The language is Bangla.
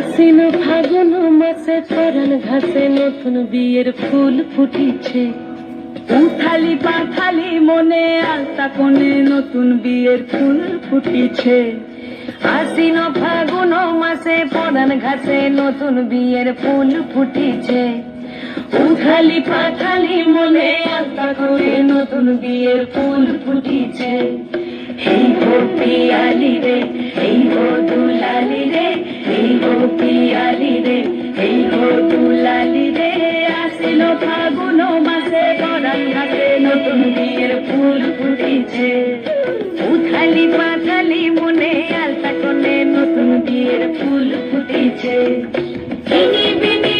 আশ্বিন ফাগুন মাসে পরাণ ঘাসে নতুন বিয়ের ফুল ফুটিছে। উথালি পাথালি মনে আলতা কোণে নতুন বিয়ের ফুল ফুটিছে। আশ্বিন ফাগুন মাসে পরাণ ঘাসে নতুন বিয়ের ফুল ফুটিছে। উথালি পাথালি মনে আলতা কোণে নতুন বিয়ের ফুল ফুটিছে। এই গো পিয়ালি রে, এই গো দুলালি রে, এই গো পিয়ালি রে, এই গো দুলালি রে। আশ্বিন ফাগুন মাসে পরাণ ঘাসে নতুন বিয়ের ফুল ফুটিছে। উথালি পাথালি মনে আলতা কোণে নতুন বিয়ের ফুল ফুটিছে। বিনি বিনি